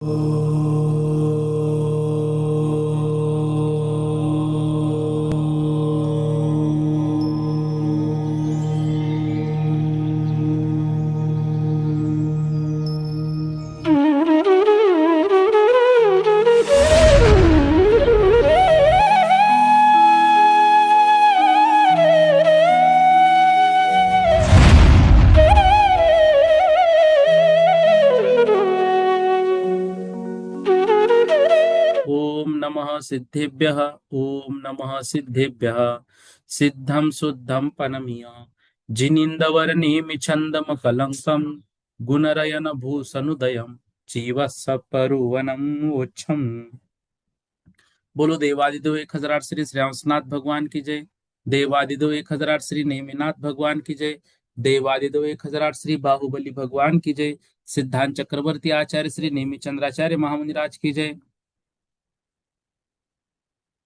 ओम नमः सिद्धेभ्यः। ओम नमः सिद्धेभ्यः। सिद्धं शुद्धं पनमीय जिनिंदवर्णिमिछन्दम कलंकं गुणरयन भूषनुदयं जीवसपरुवनं वोच्छम्। बोलो देवादिदेव 1008 श्री श्रेयांसनाथ भगवान की जय। देवादिदेव 1008 श्री नेमिनाथ भगवान की जय। देवादिदेव 1008 श्री बाहुबली भगवान की जय। सिद्धांत चक्रवर्ती आचार्य श्री नेमि चंद्राचार्य महामुनिराज की जय।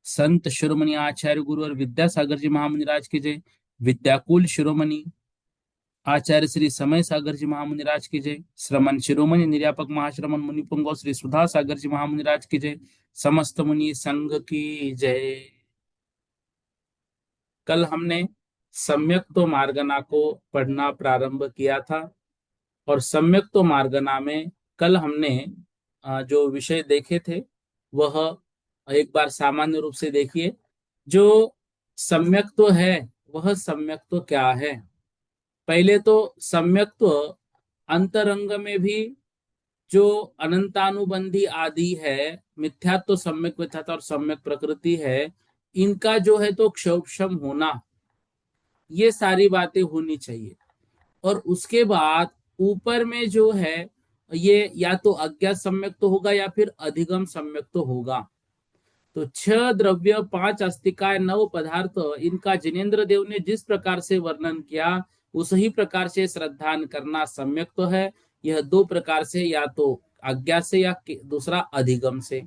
संत शिरोमणि आचार्य गुरु और विद्यासागर जी महामुनिराज की जय। विद्याकुल शिरोमणि आचार्य श्री समय सागर जी महामुनिराज की जय। श्रमण शिरोमणि निर्यापक महाश्रमण मुनिपुंगव श्री सुधा सागर जी महामुनिराज की जय। समस्त मुनि संघ की जय। कल हमने सम्यक तो मार्गना को पढ़ना प्रारंभ किया था और सम्यक तो मार्गना में कल हमने जो विषय देखे थे वह एक बार सामान्य रूप से देखिए। जो सम्यक तो है वह सम्यक तो क्या है। पहले तो सम्यक तो अंतरंग में भी जो अनंतानुबंधी आदि है, मिथ्यात्व सम्यक मिथ्यात्व और सम्यक प्रकृति है, इनका जो है तो क्षोभशम होना, ये सारी बातें होनी चाहिए। और उसके बाद ऊपर में जो है ये या तो अज्ञात सम्यक तो होगा या फिर अधिगम सम्यक तो होगा। तो 6 द्रव्य 5 अस्तिकाय 9 पदार्थ, इनका जिनेन्द्र देव ने जिस प्रकार से वर्णन किया उसी प्रकार से श्रद्धान करना सम्यक तो है। यह दो प्रकार से, या तो अज्ञात से या दूसरा अधिगम से।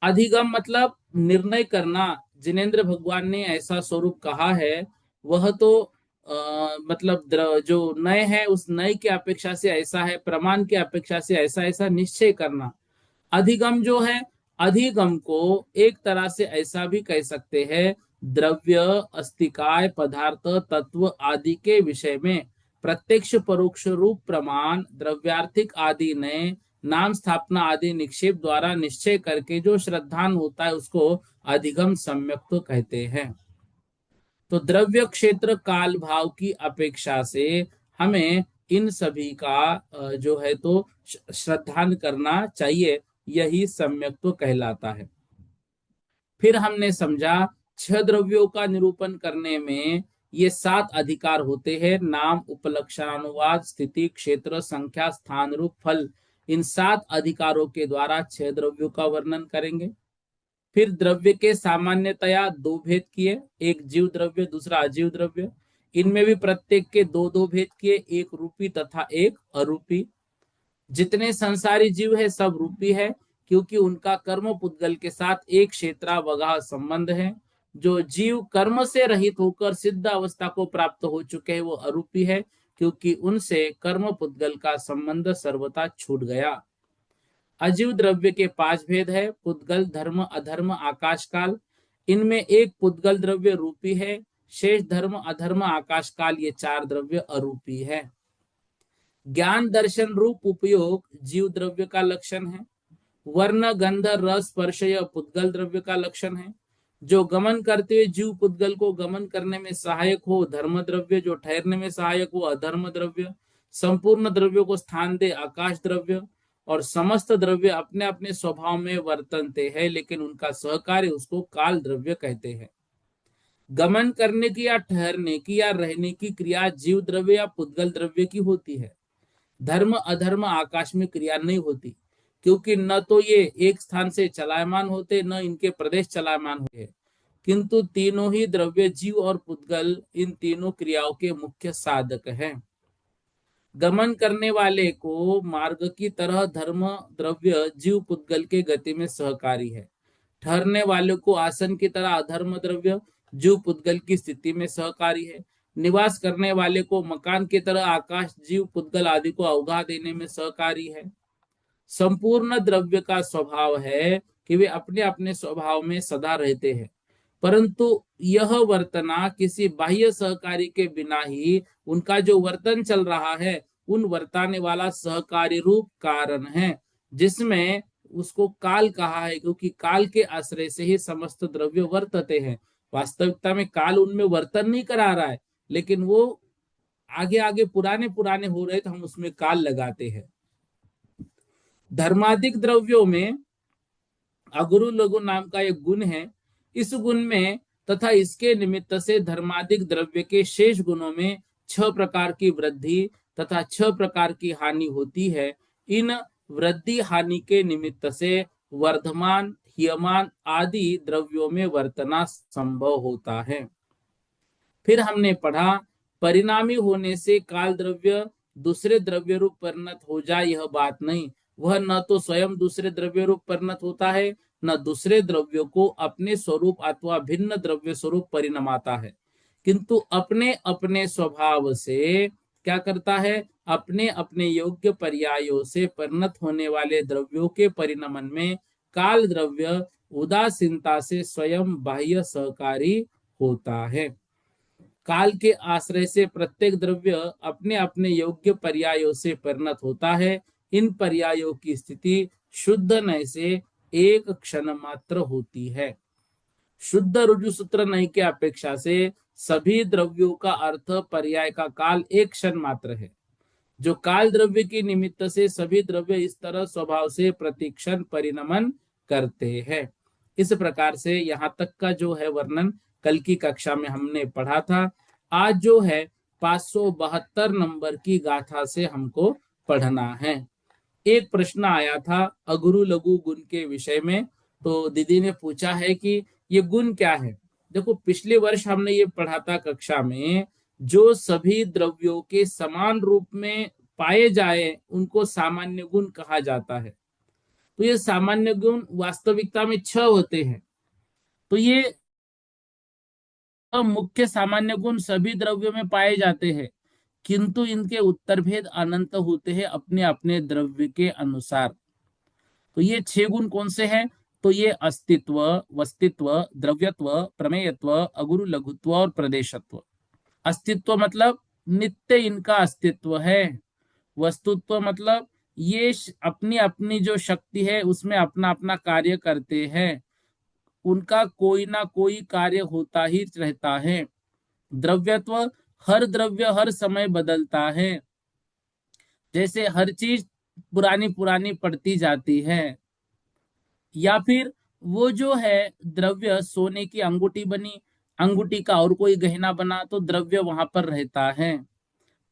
अधिगम मतलब निर्णय करना। जिनेन्द्र भगवान ने ऐसा स्वरूप कहा है, वह तो मतलब जो नय है उस नय की अपेक्षा से ऐसा है, प्रमाण की अपेक्षा से ऐसा ऐसा निश्चय करना। अधिगम जो है, अधिगम को एक तरह से ऐसा भी कह सकते हैं, द्रव्य अस्तिकाय पदार्थ तत्व आदि के विषय में प्रत्यक्ष परोक्ष रूप प्रमाण द्रव्यार्थिक आदि ने नाम स्थापना आदि निक्षेप द्वारा निश्चय करके जो श्रद्धान होता है उसको अधिगम सम्यक तो कहते हैं। तो द्रव्य क्षेत्र काल भाव की अपेक्षा से हमें इन सभी का जो है तो श्रद्धान करना चाहिए, यही सम्यक तो कहलाता है। फिर हमने समझा 6 द्रव्यों का निरूपण करने में ये 7 अधिकार होते हैं। नाम उपलक्षणानुवाद स्थिति क्षेत्र संख्या स्थान रूप फल, इन 7 अधिकारों के द्वारा 6 द्रव्यों का वर्णन करेंगे। फिर द्रव्य के सामान्यतया 2 भेद किए, एक जीव द्रव्य दूसरा अजीव द्रव्य। इनमें भी प्रत्येक के 2 भेद किए, एक रूपी तथा एक अरूपी। जितने संसारी जीव है सब रूपी है, क्योंकि उनका कर्म पुद्गल के साथ एक क्षेत्रावगाह संबंध है। जो जीव कर्म से रहित होकर सिद्ध अवस्था को प्राप्त हो चुके हैं वो अरूपी है, क्योंकि उनसे कर्म पुद्गल का संबंध सर्वथा छूट गया। अजीव द्रव्य के 5 भेद है, पुद्गल धर्म अधर्म आकाश काल। इनमें एक पुद्गल द्रव्य रूपी है, शेष धर्म अधर्म आकाश काल ये 4 द्रव्य अरूपी है। ज्ञान दर्शन रूप उपयोग जीव द्रव्य का लक्षण है। वर्ण गंध रस स्पर्श यह पुद्गल द्रव्य का लक्षण है। जो गमन करते हुए जीव पुद्गल को गमन करने में सहायक हो धर्म द्रव्य, जो ठहरने में सहायक हो अधर्म द्रव्य। संपूर्ण द्रव्यों को स्थान दे आकाश द्रव्य। और समस्त द्रव्य अपने अपने स्वभाव में वर्तनते हैं, लेकिन उनका सहकार्य उसको काल द्रव्य कहते हैं। गमन करने की या ठहरने की या रहने की क्रिया जीव द्रव्य या पुद्गल द्रव्य की होती है। धर्म अधर्म आकाश में क्रिया नहीं होती, क्योंकि न तो ये एक स्थान से चलायमान होते न इनके प्रदेश चलायमान होते, किंतु तीनों ही द्रव्य जीव और पुद्गल इन तीनों क्रियाओं के मुख्य साधक हैं। गमन करने वाले को मार्ग की तरह धर्म द्रव्य जीव पुद्गल के गति में सहकारी है। ठहरने वाले को आसन की तरह अधर्म द्रव्य जीव पुद्गल की स्थिति में सहकारी है। निवास करने वाले को मकान की तरह आकाश जीव पुद्गल आदि को अवगाह देने में सहकारी है। संपूर्ण द्रव्य का स्वभाव है कि वे अपने अपने स्वभाव में सदा रहते हैं, परंतु यह वर्तना किसी बाह्य सहकारी के बिना ही उनका जो वर्तन चल रहा है उन वर्ताने वाला सहकारी रूप कारण है, जिसमें उसको काल कहा है, क्योंकि काल के आश्रय से ही समस्त द्रव्य वर्तते हैं। वास्तविकता में काल उनमें वर्तन नहीं करा रहा है, लेकिन वो आगे आगे पुराने पुराने हो रहे तो हम उसमें काल लगाते हैं। धर्माधिक द्रव्यों में अगुरु लघु नाम का एक गुण है। इस गुण में तथा इसके निमित्त से धर्माधिक द्रव्य के शेष गुणों में 6 प्रकार की वृद्धि तथा 6 प्रकार की हानि होती है। इन वृद्धि हानि के निमित्त से वर्धमान, ह्रियमान आदि द्रव्यों में वर्तना संभव होता है। फिर हमने पढ़ा, परिणामी होने से काल द्रव्य दूसरे द्रव्य रूप परिणत हो जाए यह बात नहीं। वह न तो स्वयं दूसरे द्रव्य रूप परिणत होता है, न दूसरे द्रव्यों को अपने स्वरूप अथवा भिन्न द्रव्य स्वरूप परिणमाता है, किंतु अपने अपने स्वभाव से क्या करता है, अपने अपने योग्य पर्यायों से परिणत होने वाले द्रव्यों के परिणमन में काल द्रव्य उदासीनता से स्वयं बाह्य सहकारी होता है। काल के आश्रय से प्रत्येक द्रव्य अपने अपने योग्य पर्यायों से परिणत होता है। इन पर्यायों की स्थिति शुद्ध नय से एक क्षण मात्र होती है। शुद्ध रुजु सूत्र नय के अपेक्षा से सभी द्रव्यों का अर्थ पर्याय का काल एक क्षण मात्र है। जो काल द्रव्य के निमित्त से सभी द्रव्य इस तरह स्वभाव से प्रतिक्षण परिणमन करते हैं। इस प्रकार से यहाँ तक का जो है वर्णन कल की कक्षा में हमने पढ़ा था। आज जो है 572 नंबर की गाथा से हमको पढ़ना है। एक प्रश्न आया था अगुरु लघु गुण के विषय में, तो दीदी ने पूछा है कि ये गुण क्या है। देखो, पिछले वर्ष हमने ये पढ़ा था कक्षा में, जो सभी द्रव्यों के समान रूप में पाए जाए उनको सामान्य गुण कहा जाता है। तो ये सामान्य गुण वास्तविकता में 6 होते हैं। तो ये मुख्य सामान्य गुण सभी द्रव्यों में पाए जाते हैं, किंतु इनके उत्तर भेद अनंत होते हैं अपने अपने द्रव्य के अनुसार। तो ये 6 गुण कौन से हैं? तो ये अस्तित्व, वस्तित्व, द्रव्यत्व, प्रमेयत्व, अगुरु लघुत्व और प्रदेशत्व। अस्तित्व मतलब नित्य इनका अस्तित्व है। वस्तुत्व मतलब ये अपनी अपनी जो शक्ति है उसमें अपना अपना कार्य करते हैं, उनका कोई ना कोई कार्य होता ही रहता है। द्रव्यत्व, हर द्रव्य हर समय बदलता है, जैसे हर चीज पुरानी पुरानी पड़ती जाती है। या फिर वो जो है द्रव्य, सोने की अंगूठी बनी, अंगूठी का और कोई गहना बना तो द्रव्य वहां पर रहता है।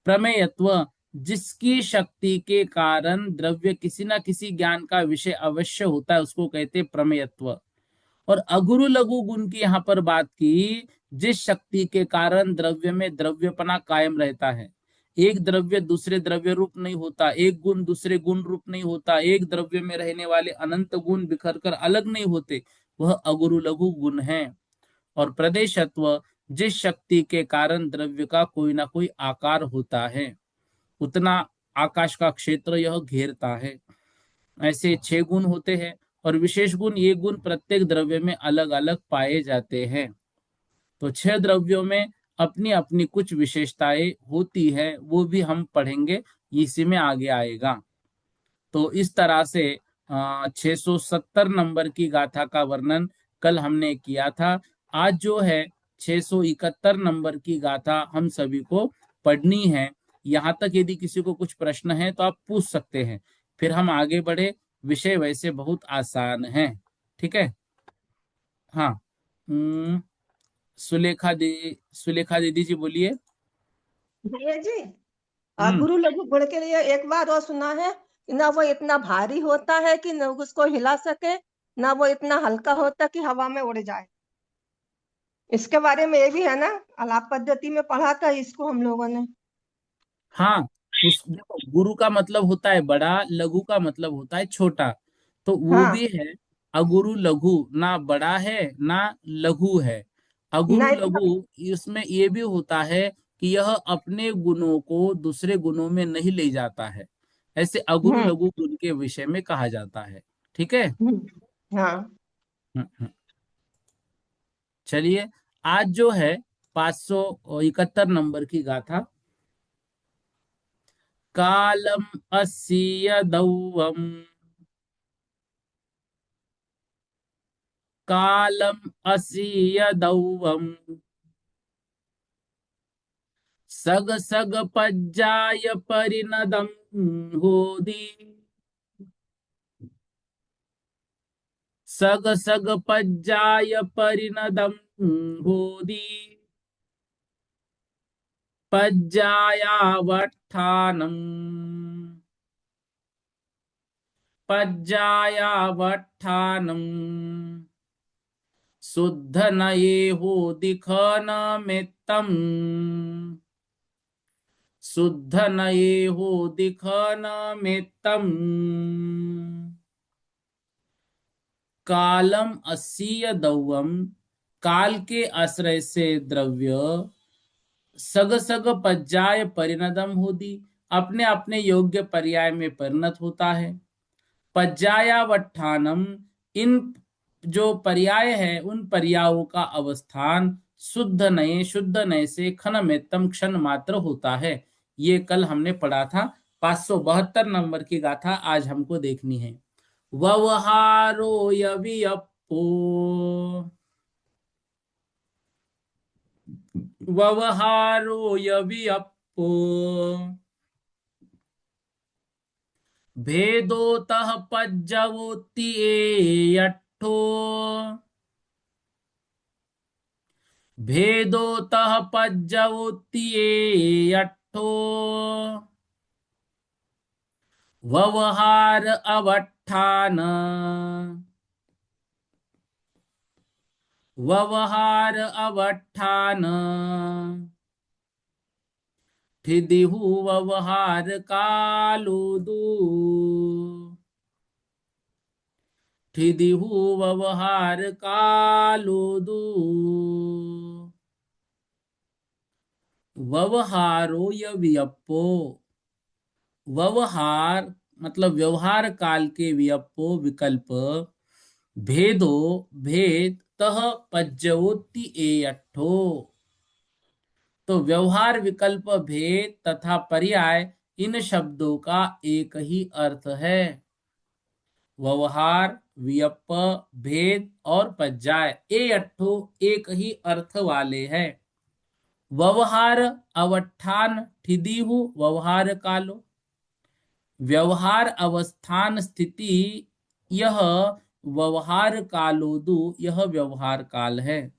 प्रमेयत्व, जिसकी शक्ति के कारण द्रव्य किसी ना किसी ज्ञान का विषय अवश्य होता है, उसको कहते हैं प्रमेयत्व। और अगुरु लघु गुण की यहाँ पर बात की, जिस शक्ति के कारण द्रव्य में द्रव्यपना कायम रहता है। एक द्रव्य दूसरे द्रव्य रूप नहीं होता, एक गुण दूसरे गुण रूप नहीं होता, एक द्रव्य में रहने वाले अनंत गुण बिखर कर अलग नहीं होते, वह अगुरु लघु गुण है। और प्रदेशत्व, जिस शक्ति के कारण द्रव्य का कोई ना कोई आकार होता है, उतना आकाश का क्षेत्र यह घेरता है। ऐसे 6 गुण होते हैं, और विशेष गुण, ये गुण प्रत्येक द्रव्य में अलग अलग पाए जाते हैं। तो 6 द्रव्यों में अपनी अपनी कुछ विशेषताएं होती है, वो भी हम पढ़ेंगे, इसी में आगे आएगा। तो इस तरह से 670 नंबर की गाथा का वर्णन कल हमने किया था। आज जो है 671 नंबर की गाथा हम सभी को पढ़नी है। यहाँ तक यदि किसी को कुछ प्रश्न है तो आप पूछ सकते हैं, फिर हम आगे बढ़े। विषय वैसे बहुत आसान है, ठीक है। हाँ, सुलेखा दीदी जी बोलिए। भैया जी, हम्म गुरु लघु गुण के लिए एक बात और सुना है कि ना वो इतना भारी होता है कि न उसको हिला सके, ना वो इतना हल्का होता कि हवा में उड़ जाए। इसके बारे में ये भी है ना, आलाप पद्धति में पढ़ा था इसको हम लोगों ने। हाँ, उस देखो, गुरु का मतलब होता है बड़ा, लघु का मतलब होता है छोटा, तो वो हाँ, भी है। अगुरु लघु, ना बड़ा है ना लघु है। अगुरु नहीं लघु, इसमें ये भी होता है कि यह अपने गुणों को दूसरे गुणों में नहीं ले जाता है। ऐसे अगुरु हम्म। लघु गुण के विषय में कहा जाता है। ठीक है। हाँ। हम्म। चलिए, आज जो है 571 नंबर की गाथा। कालम अस्य दौवम, कालम अस्य दौवम, सग सग पज्जाय परिणदम होदी, सग सग पज्जाय परिणदम होदी, पज्जायावट्ठानम्, पज्जायावट्ठानम्, शुद्ध नये हो दिखन मित्तम, शुद्ध नये हो दिखन मित्तम, कालम असीय दौवम, काल के आश्रय से द्रव्य, सग सग पज्जाय परिणदम होती, अपने अपने योग्य पर्याय में परिणत होता है। पज्जायावट्ठानम, इन जो पर्याय है उन पर्यायों का अवस्थान शुद्ध नए, शुद्ध नए से खन में तम क्षण मात्र होता है। ये कल हमने पढ़ा था। 572 नंबर की गाथा आज हमको देखनी है। व्यवहारो यवियप्पो, व्यवहारो यवियप्पो, भेदोतः पज्जवोति एयट्ठो, भेदोतः पज्जवोति एयट्ठो, व्यवहार अवट्ठान, व्यवहार अवट्ठान, ठिदिहु व्यवहार कालोदू, ठिदिहु व्यवहार कालोदू, व्यवहारो यवियप्पो, व्यवहार मतलब व्यवहार काल के वियप्पो विकल्प, भेदो भेद, तह पज्जवोति एयट्ठो, तो व्यवहार विकल्प भेद तथा पर्याय इन शब्दों का एक ही अर्थ है। व्यवहार, वियप्प, भेद और पज्जाय ये अट्ठो एक ही अर्थ वाले हैं। व्यवहार अवट्ठान ठिदिहु व्यवहार कालो, व्यवहार अवस्थान स्थिति यह व्यवहार कालोदु, यह व्यवहार काल है।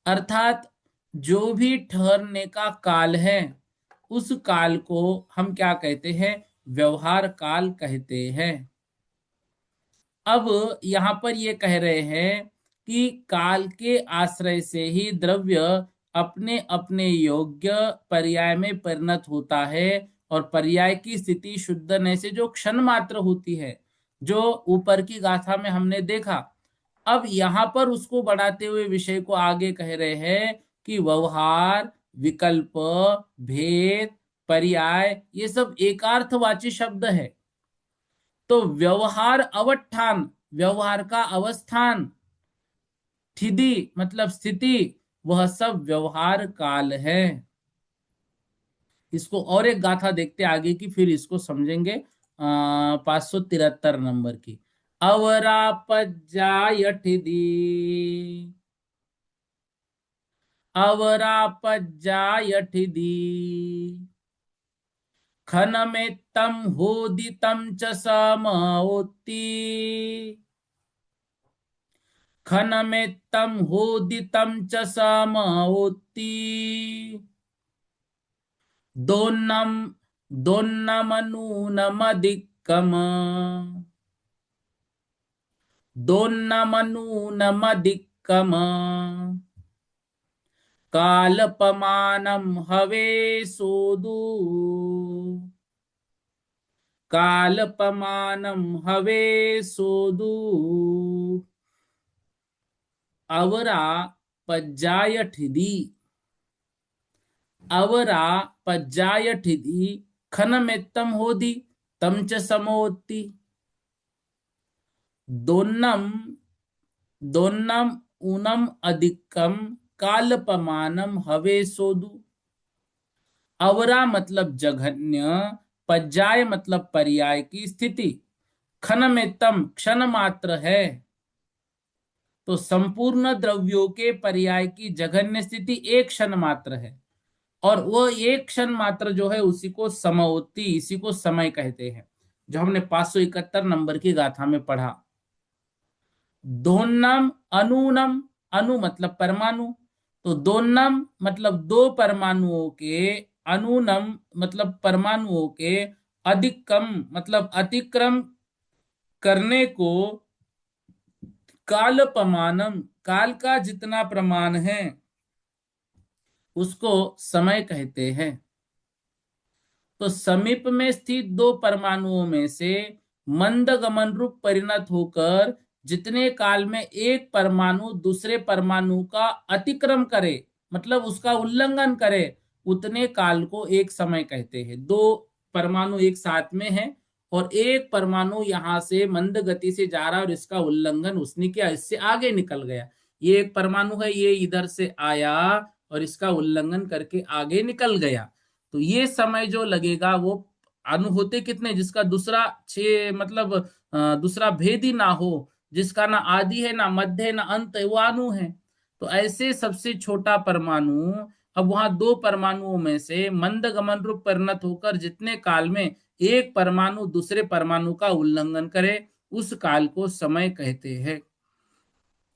अर्थात जो भी ठहरने का काल है उस काल को हम क्या कहते हैं, व्यवहार काल कहते हैं। अब यहां पर ये कह रहे हैं कि काल के आश्रय से ही द्रव्य अपने अपने योग्य पर्याय में परिणत होता है, और पर्याय की स्थिति शुद्ध न से जो क्षण मात्र होती है, जो ऊपर की गाथा में हमने देखा। अब यहां पर उसको बढ़ाते हुए विषय को आगे कह रहे हैं कि व्यवहार, विकल्प, भेद, पर्याय ये सब एकार्थवाची शब्द है। तो व्यवहार अवस्थान, व्यवहार का अवस्थान, स्थिति मतलब स्थिति, वह सब व्यवहार काल है। इसको और एक गाथा देखते आगे की, फिर इसको समझेंगे। 573 नंबर की। अवरापज्जायठिदी, अवरापज्जायठिदी, खनमेत्तं होदितं च समओत्ति, खनमेत्तं होदितं च समओत्ति, दोन्नम दोन्नमनूनमधिक्कम, दोन्नमनूनमधिक्कम, कालपमानं हवे सोदू, कालपमानं हवे सोदू, अवरा पज्जायठिदी, अवरा पज्जायठिदी, खनमेत्तम होदी तम च समोत्ति। दोन्नम दोन्नम ऊनम अधिकम कालपमानम हवे सोदु। अवरा मतलब जघन्य, पज्जाय मतलब पर्याय की स्थिति, खनमेत्तम क्षण मात्र है, तो संपूर्ण द्रव्यों के पर्याय की जघन्य स्थिति एक क्षण मात्र है, और वो एक क्षण मात्र जो है उसी को समवोत्ति, इसी को समय कहते हैं, जो हमने 571 नंबर की गाथा में पढ़ा। दोन्नम अनूनम, अणु मतलब परमाणु, तो दोन्नम मतलब दो परमाणुओं के, अनूनम मतलब परमाणुओं के, अधिकम मतलब अतिक्रम करने को, कालपमानम काल का जितना प्रमाण है उसको समय कहते हैं। तो समीप में स्थित दो परमाणुओं में से मंद गमन रूप परिणत होकर जितने काल में एक परमाणु दूसरे परमाणु का अतिक्रम करे, मतलब उसका उल्लंघन करे, उतने काल को एक समय कहते हैं। दो परमाणु एक साथ में है और एक परमाणु यहां से मंद गति से जा रहा है और इसका उल्लंघन उसने किया, इससे आगे निकल गया। ये एक परमाणु है, ये इधर से आया और इसका उल्लंघन करके आगे निकल गया, तो ये समय जो लगेगा वो अणु होते कितने, जिसका दूसरा छे मतलब दूसरा भेद ही ना हो, जिसका ना आदि है ना मध्य है ना अंत है, वो अणु है। तो ऐसे सबसे छोटा परमाणु, अब वहां दो परमाणुओं में से मंद गमन रूप परिणत होकर जितने काल में एक परमाणु दूसरे परमाणु का उल्लंघन करे, उस काल को समय कहते हैं।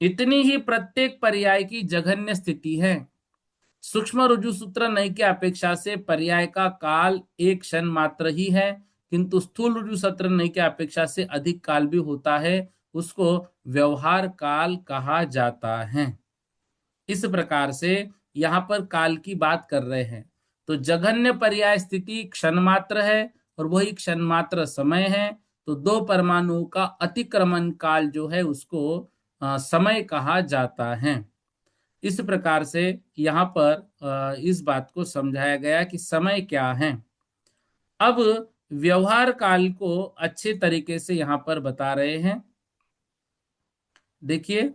इतनी ही प्रत्येक पर्याय की जघन्य स्थिति है। सूक्ष्म रुजु सूत्र नय की अपेक्षा से पर्याय का काल एक क्षण मात्र ही है, किंतु स्थूल रुजु सूत्र नय की अपेक्षा से अधिक काल भी होता है, उसको व्यवहार काल कहा जाता है। इस प्रकार से यहाँ पर काल की बात कर रहे हैं। तो जघन्य पर्याय स्थिति क्षण मात्र है और वही क्षण मात्र समय है, तो दो परमाणुओं का अतिक्रमण काल जो है उसको समय कहा जाता है। इस प्रकार से यहाँ पर इस बात को समझाया गया कि समय क्या है। अब व्यवहार काल को अच्छे तरीके से यहाँ पर बता रहे हैं। देखिए,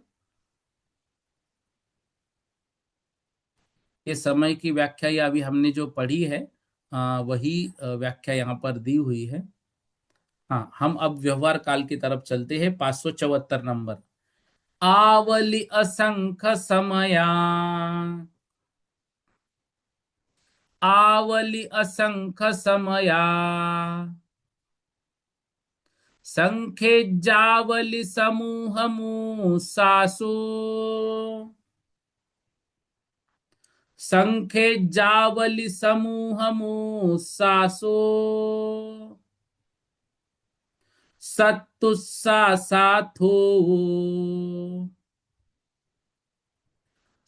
ये समय की व्याख्या या अभी हमने जो पढ़ी है वही व्याख्या यहाँ पर दी हुई है। हाँ, हम अब व्यवहार काल की तरफ चलते हैं। 574 नंबर, आवलि असंख्य समया, आवलि असंख्य समया, संख्येज्जावलि समूह मूसासु, संख्येज्जावलि समूह मूसासु, सत्तुस्सासाथो,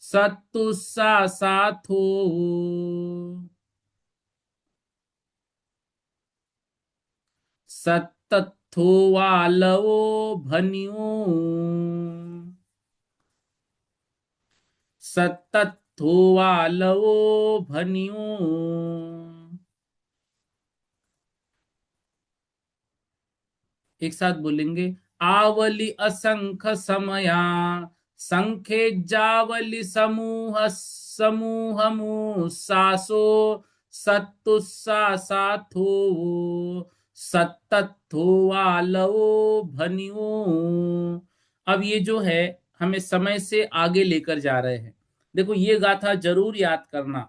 सत्तुस्सासाथो, सत्तथो वालवो भनियो, सत्तथो वालवो भनियो। एक साथ बोलेंगे, आवलि असंख्य समया, संख्ये जावलि समूह समूह मूसासो, सत्तुस्सासाथो, सत्तथो वालवो भनियो। अब ये जो है हमें समय से आगे लेकर जा रहे हैं। देखो, ये गाथा जरूर याद करना,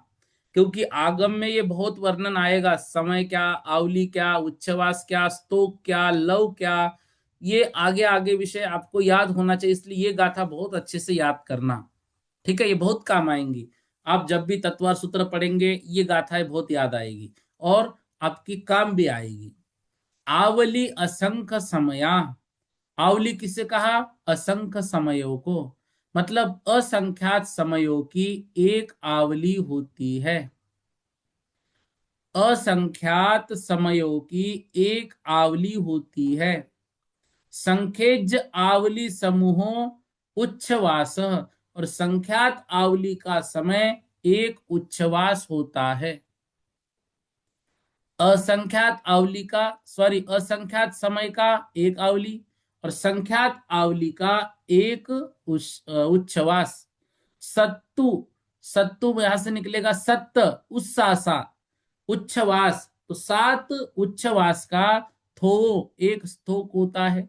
क्योंकि आगम में ये बहुत वर्णन आएगा, समय क्या, आवली क्या, उच्छ्वास क्या, स्तोक क्या, लव क्या, ये आगे आगे विषय आपको याद होना चाहिए, इसलिए ये गाथा बहुत अच्छे से याद करना। ठीक है, ये बहुत काम आएंगी। आप जब भी तत्वार सूत्र पढ़ेंगे ये गाथाएं बहुत याद आएगी और आपकी काम भी आएगी। आवली असंख्य समया, आवली किसे कहा, असंख्य समयों को, मतलब असंख्यात समयों की एक आवली होती है। असंख्यात समयों की एक आवली होती है। संख्यज आवली समूहों उच्छ्वास, और संख्यात आवली का समय एक उच्छ्वास होता है। असंख्यात आवली का, सॉरी, असंख्यात समय का एक आवली, और संख्यात आवली का एक उच्छ्वास। सत्तु, सत्तु में यहां से निकलेगा सत्त, उस्सासा, उच्छ्वास, तो सात उच्छ्वास का थो, एक स्तोक होता है।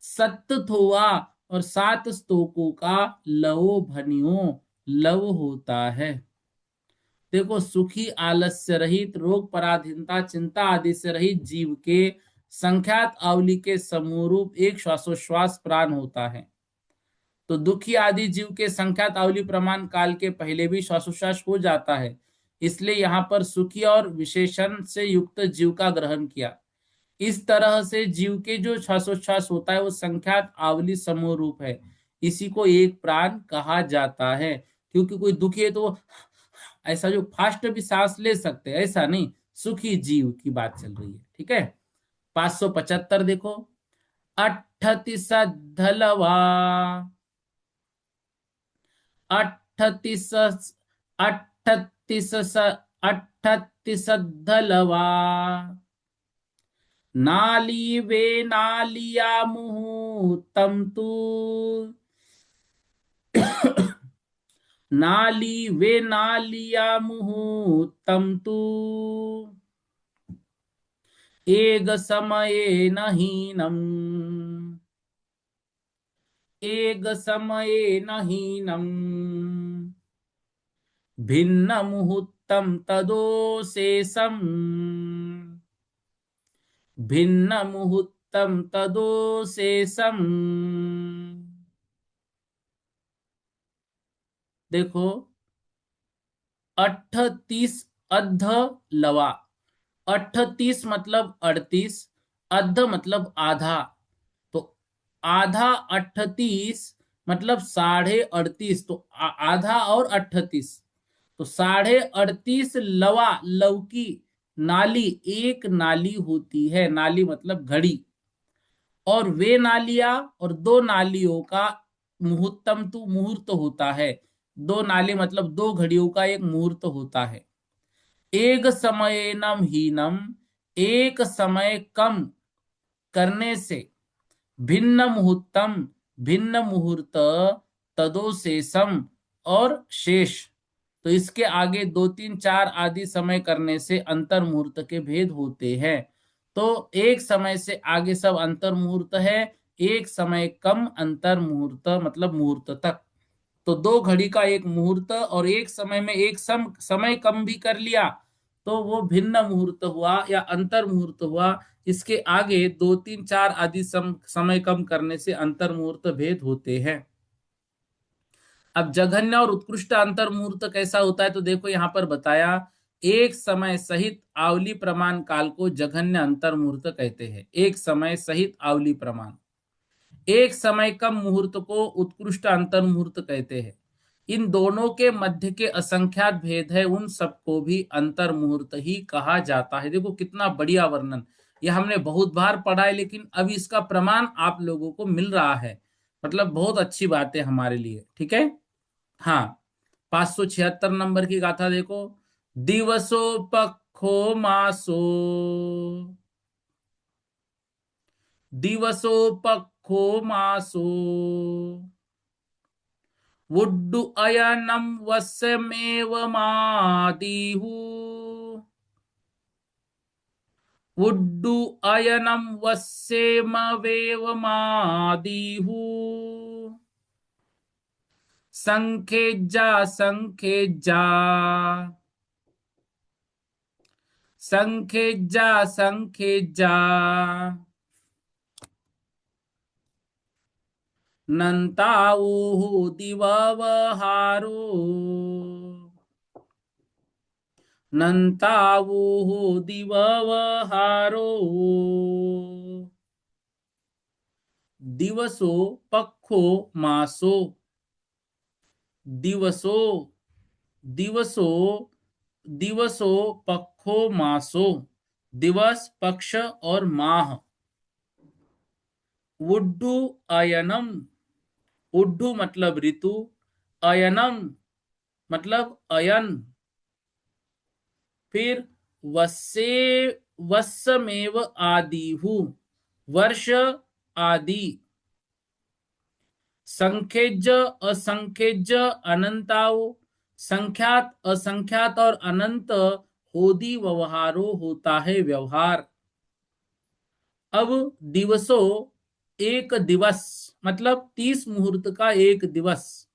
सत्त थोआ, और सात स्तोकों का लवो भनियो, लव होता है। देखो, सुखी, आलस्य रहित, रोग पराधीनता, चिंता आदि से रहित जीव के संख्यात आवली के समूह रूप एक श्वासोश्वास प्राण होता है। तो दुखी आदि जीव के संख्यात आवली प्रमाण काल के पहले भी श्वासोश्वास हो जाता है, इसलिए यहां पर सुखी और विशेषण से युक्त जीव का ग्रहण किया। इस तरह से जीव के जो श्वासोच्छ्वास होता है वो संख्यात आवली समूह रूप है, इसी को एक प्राण कहा जाता है। क्योंकि कोई दुखी है तो वो ऐसा जो फास्ट भी सांस ले सकते हैं, ऐसा नहीं, सुखी जीव की बात चल रही है। ठीक है। 575 देखो। अट्ठतिस धलवा, अट्ठतिस, अट्ठतिस, अट्ठतिस धलवा, नाली वे नालिया मुहूर्तम तू, नाली वे नालिया मुहूर्तम तू, एक समये नहीनम, एक समये नहीनम, भिन्न मुहूर्तम तदोशेषम, भिन्न मुहूर्तम तदोशेषम। देखो, 38 अध लवा, 38 मतलब 38, अध मतलब आधा, तो आधा 38 मतलब 38.5, तो आधा और 38, तो 38.5 लवा, लवकी, नाली, एक नाली होती है, नाली मतलब घड़ी, और वे नालियां, और दो नालियों का मुहूर्तम तु, मुहूर्त होता है। दो नाली मतलब दो घड़ियों का एक मुहूर्त होता है। एक समयनम हीनम, एक समय कम करने से, भिन्न मुहूर्तम, भिन्न मुहूर्त, तदोशेषम, और शेष, तो इसके आगे दो तीन चार आदि समय करने से अंतर मुहूर्त के भेद होते हैं। तो एक समय से आगे सब अंतर मुहूर्त है, एक समय कम अंतर मुहूर्त मतलब मुहूर्त तक। तो दो घड़ी का एक मुहूर्त, और एक समय में एक समय कम भी कर लिया तो वो भिन्न मुहूर्त हुआ या अंतर मुहूर्त हुआ। इसके आगे दो तीन चार आदि समय कम करने से अंतर मुहूर्त भेद होते हैं। अब जघन्य और उत्कृष्ट अंतर मुहूर्त कैसा होता है, तो देखो यहां पर बताया, एक समय सहित आवली प्रमाण काल को जघन्य अंतर मुहूर्त कहते हैं। एक समय सहित आवली प्रमाण, एक समय कम मुहूर्त को उत्कृष्ट अंतर मुहूर्त कहते हैं। इन दोनों के मध्य के असंख्यात भेद है, उन सबको भी अंतर मुहूर्त ही कहा जाता है। देखो कितना बढ़िया वर्णन, यह हमने बहुत बार पढ़ा है, लेकिन अभी इसका प्रमाण आप लोगों को मिल रहा है, मतलब बहुत अच्छी बात है हमारे लिए। ठीक है। हाँ, 576 नंबर की गाथा देखो। दिवसो पखो मासो, दिवसो पखो मासो, वुड्डु अयनम वस्यमेव मादिहु, वुड्डु अयनम वस्यमवेव मादिहु, संखेज्जा संखेज्जा, संखेज्जा संखेज्जा, नन्ताऊहु दिववहारो, नन्ताऊहु दिववहारो, दिवसो पक्खो मासो, दिवसो, दिवसो, दिवसो पक्खो मासो, दिवस पक्ष और माह। वुड्डू अयनम, उड्डू मतलब ऋतु, अयनम मतलब अयन, फिर वस्से वत्समेव आदिहु, वर्ष आदि, संख्यज असंख्यज अनंताओ, संख्यात असंख्यात और अनंत होदी व्यवहारो होता है व्यवहार। अब दिवसों, एक दिवस मतलब 30 मुहूर्त का एक दिवस।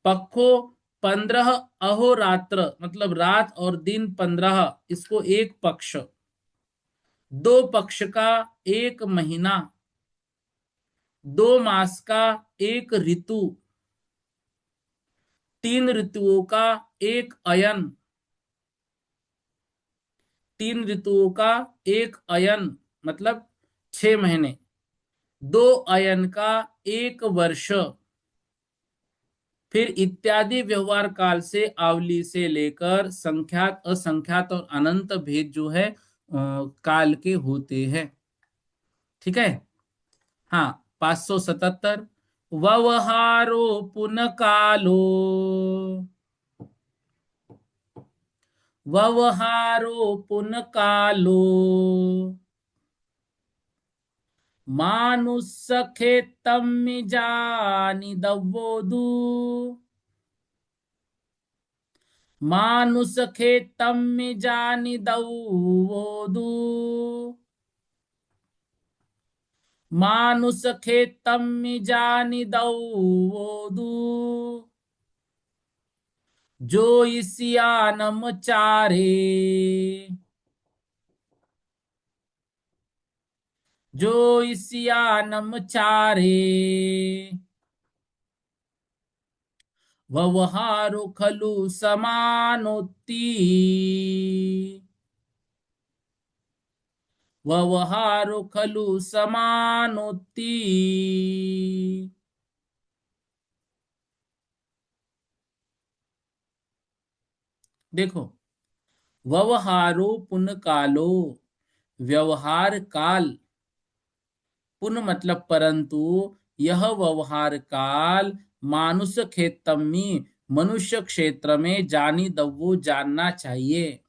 पक्षो 15 अहोरात्र मतलब रात और दिन 15, इसको एक पक्ष। दो पक्ष का एक महीना, 2 मास का एक ऋतु, 3 ऋतुओं का एक अयन, 3 ऋतुओं का एक अयन मतलब 6 महीने, 2 अयन का एक वर्ष। फिर इत्यादि व्यवहार काल से आवली से लेकर संख्यात असंख्यात और अनंत भेद जो है काल के होते हैं। ठीक है। हाँ, 577 व्यवहारो पुन कालो, व्यवहारो पुन कालो मानुषखेत्तमिजानि दव्वोदु, मानुषखेत्तमिजानि दव्वोदु, मानुषखेत्तमिजानि दव्वोदु, जोइष्यानम् चारे, जोइष्यानम् चारे, व्यवहारो खलु समानोत्ति, व्यवहारो खलु समानोत्ति। देखो, व्यवहारो पुन कालो, व्यवहार काल, पुन मतलब परंतु, यह व्यवहार काल मानुष क्षेत्रम में, मनुष्य क्षेत्र में जानी दवो जानना चाहिए।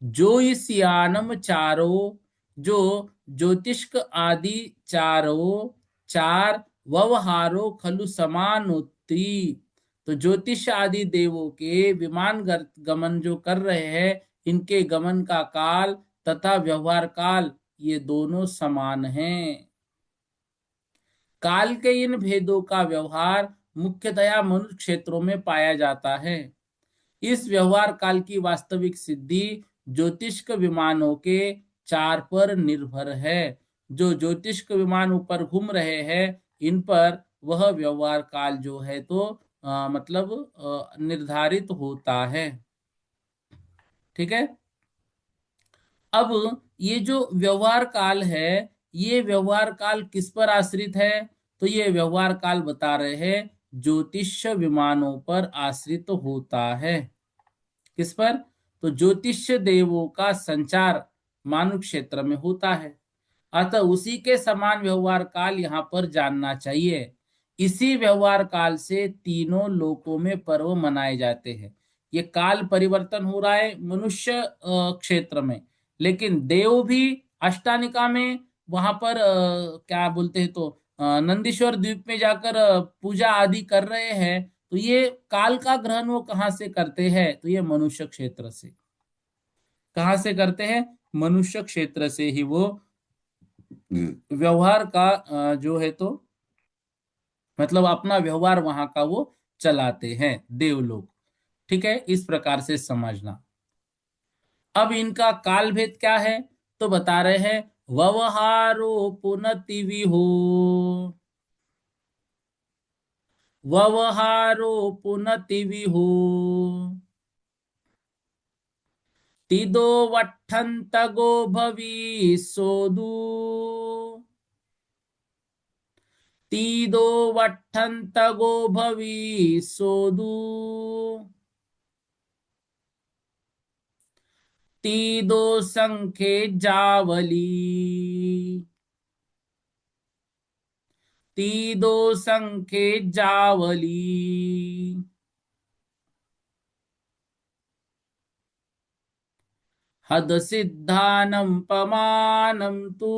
जो इस यानम चारो, जो ज्योतिष्क आदि चारो, चार व्यवहारो खलु समानोत्ती, तो ज्योतिष आदि देवों के विमान गमन जो कर रहे हैं, इनके गमन का काल तथा व्यवहार काल ये दोनों समान हैं। काल के इन भेदों का व्यवहार मुख्यतया मनुष्य क्षेत्रों में पाया जाता है। इस व्यवहार काल की वास्तविक सिद्धि ज्योतिष्क विमानों के चार पर निर्भर है। जो ज्योतिष्क विमान ऊपर घूम रहे हैं, इन पर वह व्यवहार काल जो है तो मतलब निर्धारित होता है। ठीक है। अब ये जो व्यवहार काल है, ये व्यवहार काल किस पर आश्रित है? तो ये व्यवहार काल बता रहे हैं ज्योतिष विमानों पर आश्रित होता है। किस पर? तो ज्योतिष देवों का संचार मानव क्षेत्र में होता है, अतः उसी के समान व्यवहार काल यहाँ पर जानना चाहिए। इसी व्यवहार काल से तीनों लोकों में पर्व मनाए जाते हैं। ये काल परिवर्तन हो रहा है मनुष्य क्षेत्र में, लेकिन देव भी अष्टानिका में वहां पर क्या बोलते हैं तो नंदीश्वर द्वीप में जाकर पूजा आदि कर रहे हैं। तो ये काल का ग्रहण वो कहाँ से करते हैं? तो ये मनुष्य क्षेत्र से। कहाँ से करते हैं? मनुष्य क्षेत्र से ही वो व्यवहार का जो है तो मतलब अपना व्यवहार वहां का वो चलाते हैं देव लोग। ठीक है, इस प्रकार से समझना। अब इनका काल भेद क्या है? तो बता रहे हैं व्यवहारो पुनति हो, व्यवहारो पुनति हो, तिदो वठंत गो भविष्योदु, तीदो वठंत गो भविष्योदु, तीदो संख्ये जावली, तीदो संख्ये जावली। हद सिद्धानं पमानं तु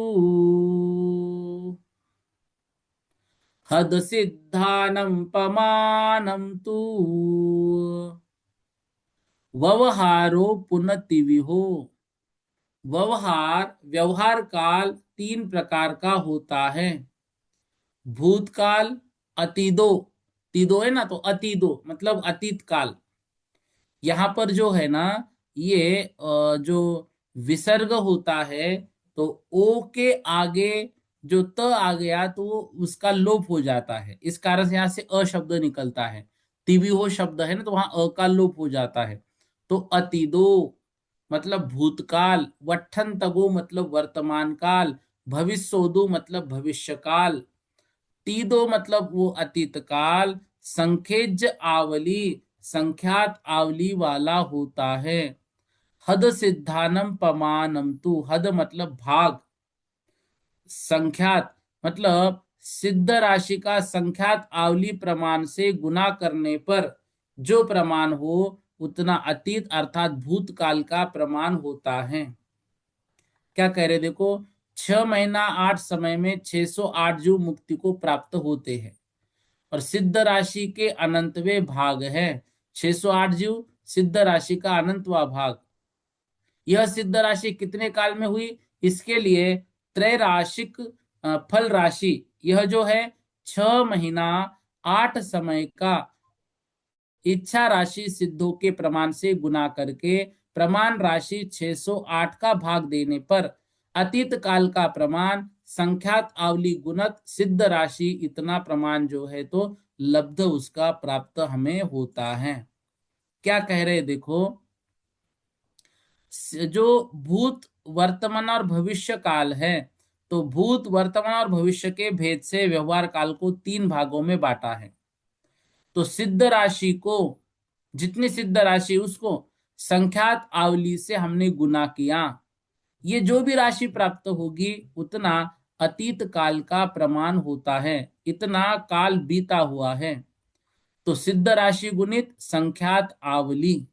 हद सिद्धानं पमानं तु व्यवहारो पुनतिविहो। व्यवहार काल तीन प्रकार का होता है। भूतकाल, अतीदो, तीदो है ना, तो अतीदो मतलब अतीत काल। यहाँ पर जो है ना, ये जो विसर्ग होता है, तो ओ के आगे जो त आ गया तो वो उसका लोप हो जाता है, इस कारण से यहाँ से अ शब्द निकलता है। तिविहो शब्द है ना, तो वहां अ का लोप हो जाता है। तो अतीदो मतलब भूतकाल, वट्ठन तगो मतलब वर्तमान काल, भविष्योदो मतलब भविष्य काल, तीदो मतलब वो अतीत काल, संखेज आवली संख्यात आवली वाला होता है। हद सिद्धानम पमानम तु, हद मतलब भाग, संख्यात मतलब सिद्ध राशि का संख्यात आवली प्रमाण से गुना करने पर जो प्रमाण हो उतना अतीत अर्थात भूतकाल का प्रमाण होता है। क्या कह रहे देखो, 6 महीना 8 समय में 608 जीव मुक्ति को प्राप्त होते हैं, और सिद्ध राशि के अनंतवें भाग है। 608 जीव सिद्ध राशि का अनंतवा भाग। यह सिद्ध राशि कितने काल में हुई, इसके लिए त्रैराशिक फल राशि, यह जो है 6 महीना 8 समय का इच्छा राशि सिद्धों के प्रमाण से गुना करके प्रमाण राशि 608 का भाग देने पर अतीत काल का प्रमाण संख्यात आवली गुणत सिद्ध राशि इतना प्रमाण जो है तो लब्ध उसका प्राप्त हमें होता है। क्या कह रहे देखो, जो भूत वर्तमान और भविष्य काल है, तो भूत वर्तमान और भविष्य के भेद से व्यवहार काल को तीन भागों में बांटा है। तो सिद्ध राशि को, जितनी सिद्ध राशि उसको संख्यात आवली से हमने गुना किया, ये जो भी राशि प्राप्त होगी उतना अतीत काल का प्रमाण होता है, इतना काल बीता हुआ है। तो सिद्ध राशि गुणित संख्यात आवली।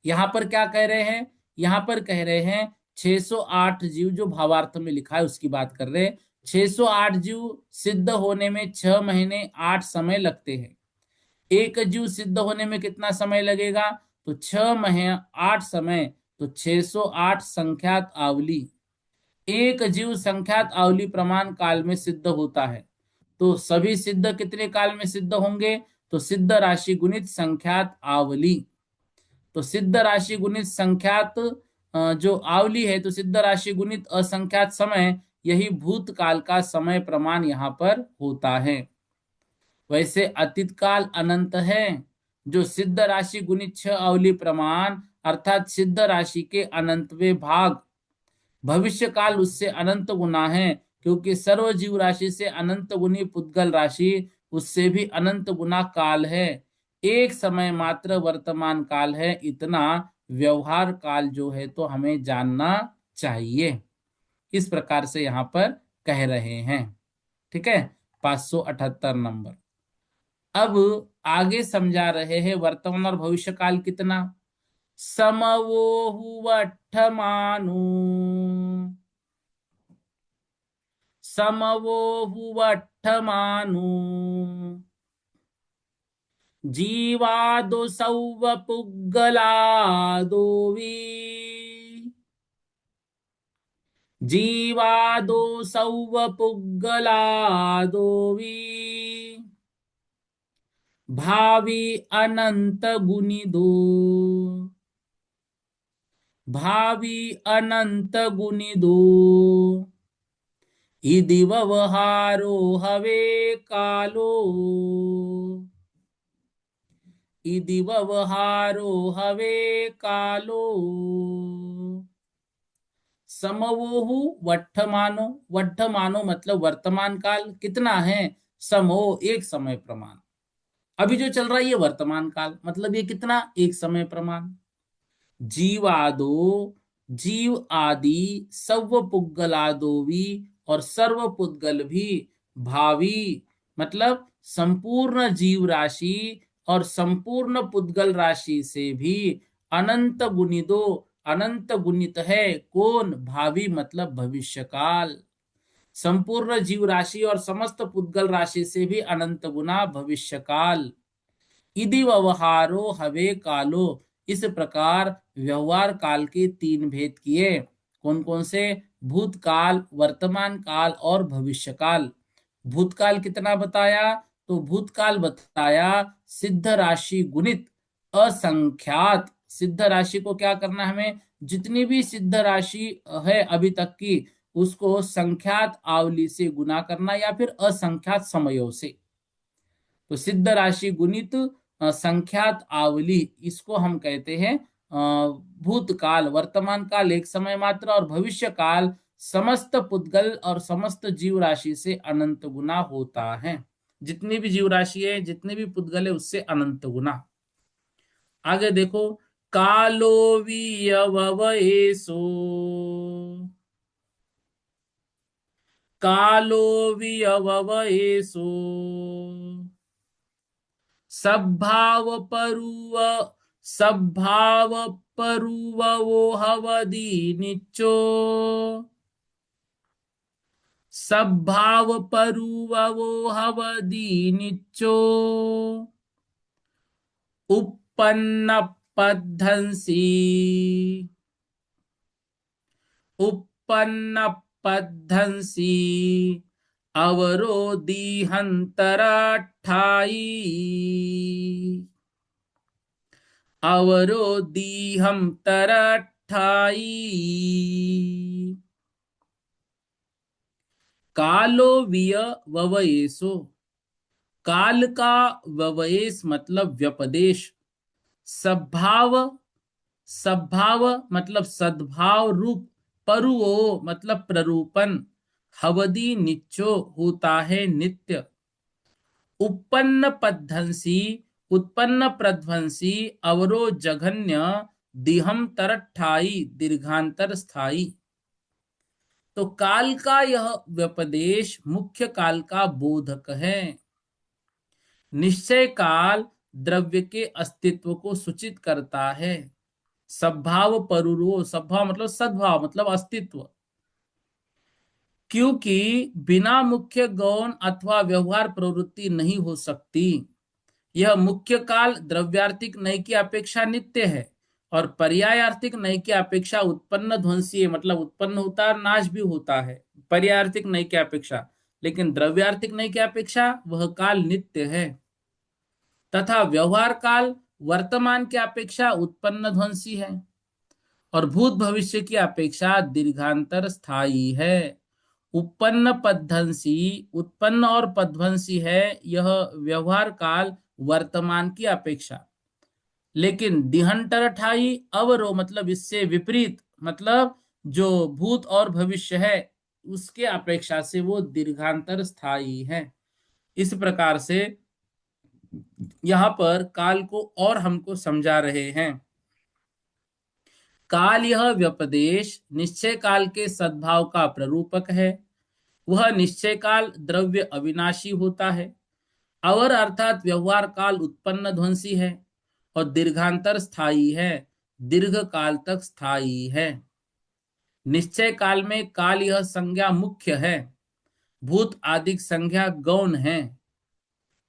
यहां पर क्या कह रहे हैं, यहां पर कह रहे हैं 608 जीव, जो भावार्थ में लिखा है उसकी बात कर रहे हैं। 608 जीव सिद्ध होने में 6 महीने 8 समय लगते हैं। एक जीव सिद्ध होने में कितना समय लगेगा, तो 6 महीने 8 समय, तो 608 संख्यात आवली। एक जीव संख्यात आवली प्रमाण काल में सिद्ध होता है। तो सभी सिद्ध कितने काल में सिद्ध होंगे, तो सिद्ध राशि गुणित संख्यात आवली। तो सिद्ध राशि गुणित संख्यात जो आवली है, तो सिद्ध राशि गुणित असंख्यात समय, यही भूतकाल का समय प्रमाण यहां पर होता है। वैसे अतीत काल अनंत है, जो सिद्ध राशि गुणित 6 अवली प्रमाण अर्थात सिद्ध राशि के अनंतवें भाग। भविष्य काल उससे अनंत गुना है, क्योंकि सर्व जीव राशि से अनंत गुनी पुद्गल राशि उससे भी अनंत गुना काल है। एक समय मात्र वर्तमान काल है, इतना व्यवहार काल जो है तो हमें जानना चाहिए। इस प्रकार से यहां पर कह रहे हैं। ठीक है, 578 नंबर। अब आगे समझा रहे हैं वर्तमान और भविष्य काल कितना। समवोहुवट्ठमानु, समवोहुवट्ठमानु जीवादो सौवपुग्गलादो वि, जीवादो सौवपुग्गलादो वि भावी अनंत गुणिदो, भावी अनंत गुणिदो इदि व्यवहारो हवे कालो, इदि व्यवहारो हवे कालो। समवोहु वट्ठमानो, वट्ठमानो मतलब वर्तमान काल कितना है, समो एक समय प्रमाण। अभी जो चल रहा है ये वर्तमान काल, मतलब ये कितना, एक समय प्रमाण। जीवादो जीव आदि, सर्व पुद्गलादो भी, और सर्व पुद्गल भी, भावी मतलब संपूर्ण जीव राशि और संपूर्ण पुद्गल राशि से भी, अनंत गुणिदो अनंत गुणित है। कौन? भावी मतलब भविष्य काल। संपूर्ण जीव राशि और समस्त पुद्गल राशि से भी अनंत गुना भविष्य काल। इदि व्यवहारो हवे कालो। इस प्रकार व्यवहार काल के तीन भेद किए। कौन कौन से? भूतकाल, वर्तमान काल और भविष्य काल। भूतकाल कितना बताया? तो भूतकाल बताया सिद्ध राशि गुणित असंख्यात। सिद्ध राशि को क्या करना है हमें? जितनी भी सिद्ध राशि है अभी तक की, उसको संख्यात आवली से गुना करना या फिर असंख्यात समयों से। तो सिद्ध राशि गुणित संख्यात आवली, इसको हम कहते हैं भूतकाल। वर्तमान काल एक समय मात्र और भविष्य काल समस्त पुद्गल और समस्त जीव राशि से अनंत गुना होता है। जितनी भी जीव राशि है, जितने भी पुद्गल है, उससे अनंत गुना। आगे देखो, कालो वियवयेषु। कालो वियवयेषु सद्भाव परुव सद्भाव परुवो हवदी निच्चो। सद्भाव परुवो हवदी निच्चो। उपपन्न पद्धंसी। उपपन्न पद्धंसी अवरोधिहंतरठाई। अवरोधिहं तरठाई। कालो विय ववयेसो। काल का ववयेस मतलब व्यपदेश। सद्भाव, सद्भाव मतलब सद्भाव रूप। परुओ मतलब प्ररूपण। हवदी निच्चो होता है नित्य। उत्पन्न पद्धंसी, उत्पन्न प्रध्वंसी। अवरो जघन्य। दिहम तरठाई, दीर्घांतर स्थाई। तो काल का यह व्यपदेश मुख्य काल का बोधक है। निश्चय काल द्रव्य के अस्तित्व को सूचित करता है। सद्भाव परुरो, सद्भाव मतलब सद्भाव मतलब अस्तित्व। क्योंकि बिना मुख्य गौण अथवा व्यवहार प्रवृत्ति नहीं हो सकती। यह मुख्य काल द्रव्यार्थिक नय की अपेक्षा नित्य है और पर्यायार्थिक नय की अपेक्षा उत्पन्न ध्वंसी, मतलब उत्पन्न होता है, नाश भी होता है पर्यायार्थिक नय की अपेक्षा। लेकिन द्रव्यार्थिक नय की अपेक्षा वह काल नित्य है। तथा व्यवहार काल वर्तमान की अपेक्षा उत्पन्न ध्वंसी है और भूत भविष्य की अपेक्षा दीर्घांतर स्थायी है। उत्पन्न पद्धंसी, उत्पन्न और पध्वंसी है यह व्यवहार काल वर्तमान की अपेक्षा। लेकिन दिहंटर ठाई अवरो मतलब इससे विपरीत, मतलब जो भूत और भविष्य है उसके अपेक्षा से वो दीर्घांतर स्थायी है। इस प्रकार से यहां पर काल को और हमको समझा रहे हैं। काल यह व्यपदेश निश्चय काल के सद्भाव का प्ररूपक है। वह निश्चय काल द्रव्य अविनाशी होता है। अवर अर्थात व्यवहार काल उत्पन्न ध्वंसी है और दीर्घांतर स्थायी है, दीर्घ काल तक स्थायी है। निश्चय काल में काल यह संज्ञा मुख्य है, भूत आदिक संज्ञा गौण है।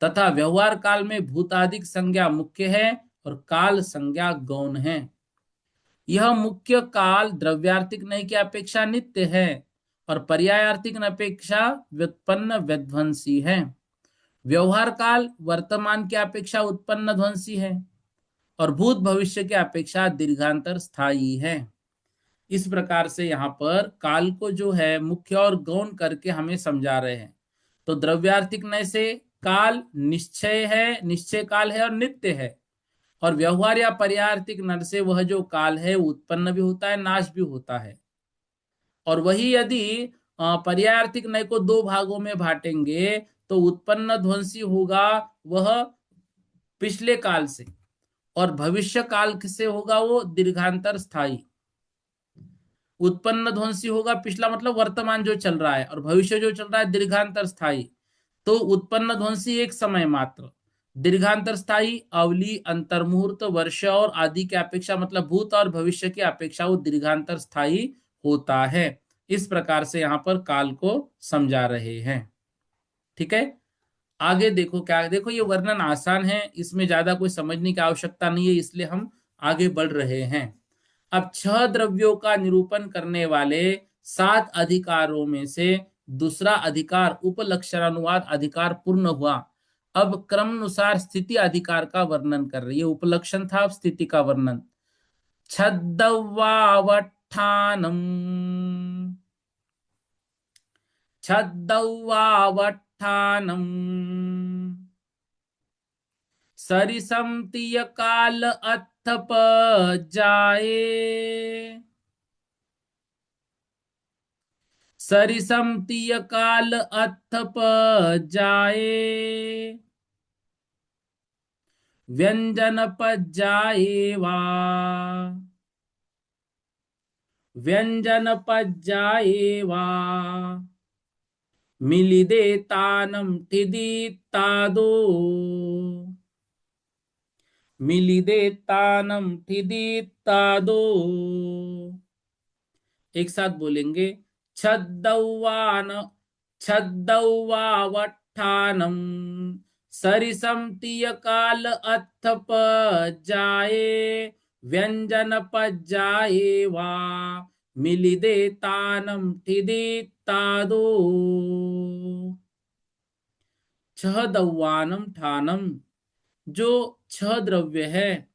तथा व्यवहार काल में भूतादिक संज्ञा मुख्य है और काल संज्ञा गौण है। यह मुख्य काल द्रव्यार्थिक नय की अपेक्षा नित्य है और पर्यायार्थिक अपेक्षा व्युत्पन्न विध्वंसी है। व्यवहार काल वर्तमान की अपेक्षा उत्पन्न ध्वंसी है और भूत भविष्य की अपेक्षा दीर्घांतर स्थायी है। इस प्रकार से यहाँ पर काल को जो है मुख्य और गौण करके हमें समझा रहे हैं। तो द्रव्यार्थिक नय से काल निश्चय है, निश्चय काल है और नित्य है। और व्यवहार या पर्यायार्थिक नर से वह जो काल है उत्पन्न भी होता है, नाश भी होता है। और वही यदि पर्यायार्थिक नय को दो भागों में बांटेंगे तो उत्पन्न ध्वंसी होगा वह पिछले काल से और भविष्य काल से होगा वो दीर्घांतर स्थायी। उत्पन्न ध्वंसी होगा पिछला मतलब वर्तमान जो चल रहा है और भविष्य जो चल रहा है दीर्घांतर स्थायी। तो उत्पन्न ध्वंसी एक समय मात्र, दीर्घांतर स्थायी अवली, अंतर्मुहूर्त, वर्ष और आदि की अपेक्षा, मतलब भूत और भविष्य की अपेक्षा वो दीर्घांतर स्थायी होता है। इस प्रकार से यहाँ पर काल को समझा रहे हैं। ठीक है, आगे देखो क्या, देखो ये वर्णन आसान है, इसमें ज्यादा कोई समझने की आवश्यकता नहीं है, इसलिए हम आगे बढ़ रहे हैं। अब छह द्रव्यों का निरूपण करने वाले सात अधिकारों में से दूसरा अधिकार उपलक्षणानुवाद अधिकार पूर्ण हुआ। अब क्रमानुसार स्थिति अधिकार का वर्णन कर रही है। उपलक्षण था, अब स्थिति का वर्णन। छद्दवावठानम, छद्दवावठानम सरिसम तिय काल अथप जाए, सरिसम तिय काल अथप जाए, व्यंजन पज्जाए वा, व्यंजन पज्जाए वा, मिलिदे तानम ठिदी तादो, मिलिदे तानम ठिदी तादो। एक साथ बोलेंगे। छद्दौवान, छद्दौवावट्ठानम सरिसम तिय काल अथप जाए, व्यंजन पज्जाए वा, मिलिदे तानम ठिदी तादो। छह दौवानम ठानम, जो छह द्रव्य है,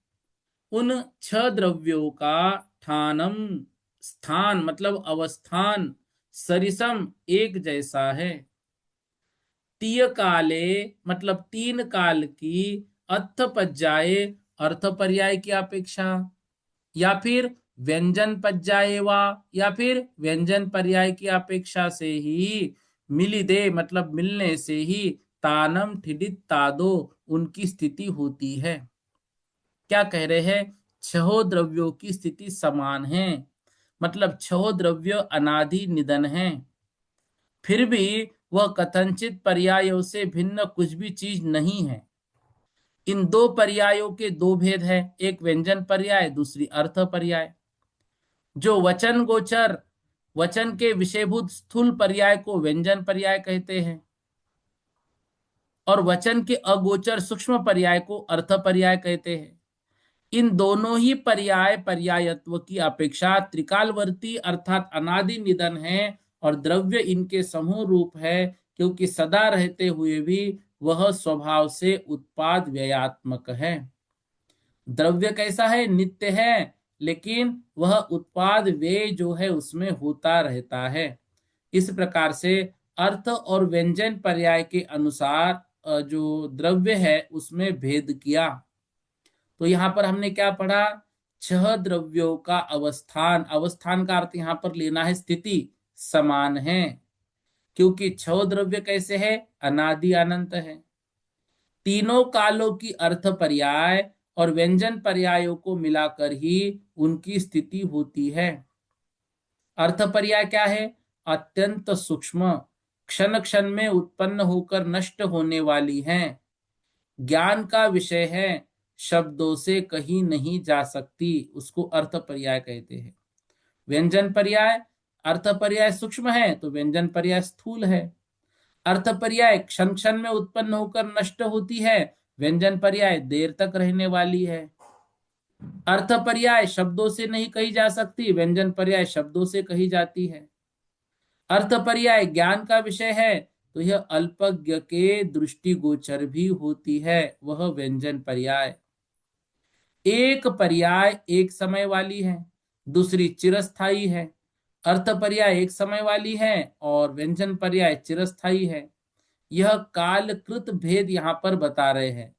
उन छह द्रव्यों का ठानम स्थान, मतलब अवस्थान, सरिसम एक जैसा है, तीय काले मतलब तीन काल की, अर्थ पज्जाए अर्थ पर्याय की अपेक्षा, या फिर व्यंजन पज्जाए वा, या फिर व्यंजन पर्याय की अपेक्षा से ही, मिली दे मतलब मिलने से ही, तानम ठिडित तादो उनकी स्थिति होती है। क्या कह रहे हैं? छह द्रव्यों की स्थिति समान है, मतलब छह द्रव्य अनादि निधन है, फिर भी वह कथनचित पर्यायों से भिन्न कुछ भी चीज नहीं है। इन दो पर्यायों के दो भेद है, एक व्यंजन पर्याय, दूसरी अर्थ पर्याय। जो वचन गोचर, वचन के विषयभूत स्थूल पर्याय को व्यंजन पर्याय कहते हैं, और वचन के अगोचर सूक्ष्म पर्याय को अर्थ पर्याय कहते हैं। इन दोनों ही पर्याय पर्यायत्व की अपेक्षा त्रिकालवर्ती अर्थात अनादि निधन है, और द्रव्य इनके समूह रूप है, क्योंकि सदा रहते हुए भी वह स्वभाव से उत्पाद व्ययात्मक है। द्रव्य कैसा है? नित्य है, लेकिन वह उत्पाद व्यय जो है उसमें होता रहता है। इस प्रकार से अर्थ और व्यंजन पर्याय के अनुसार जो द्रव्य है उसमें भेद किया। तो यहां पर हमने क्या पढ़ा? छह द्रव्यों का अवस्थान, अवस्थान का अर्थ यहां पर लेना है स्थिति, समान है, क्योंकि छह द्रव्य कैसे है? अनादि अनंत है। तीनों कालों की अर्थ पर्याय और व्यंजन पर्यायों को मिलाकर ही उनकी स्थिति होती है। अर्थ पर्याय क्या है? अत्यंत सूक्ष्म, क्षण क्षण में उत्पन्न होकर नष्ट होने वाली हैं, ज्ञान का विषय है, शब्दों से कहीं नहीं जा सकती, उसको अर्थ पर्याय कहते हैं। व्यंजन पर्याय, अर्थ पर्याय सूक्ष्म है तो व्यंजन पर्याय स्थूल है। अर्थ पर्याय क्षण क्षण में उत्पन्न होकर नष्ट होती है, व्यंजन पर्याय देर तक रहने वाली है। अर्थ पर्याय शब्दों से नहीं कही जा सकती, व्यंजन पर्याय शब्दों से कही जाती है। अर्थ पर्याय ज्ञान का विषय है, तो यह अल्पज्ञ के दृष्टिगोचर भी होती है, वह व्यंजन पर्याय। एक पर्याय एक समय वाली है, दूसरी चिरस्थायी है। अर्थ पर्याय एक समय वाली है और व्यंजन पर्याय चिरस्थायी है। यह कालकृत भेद यहां पर बता रहे हैं।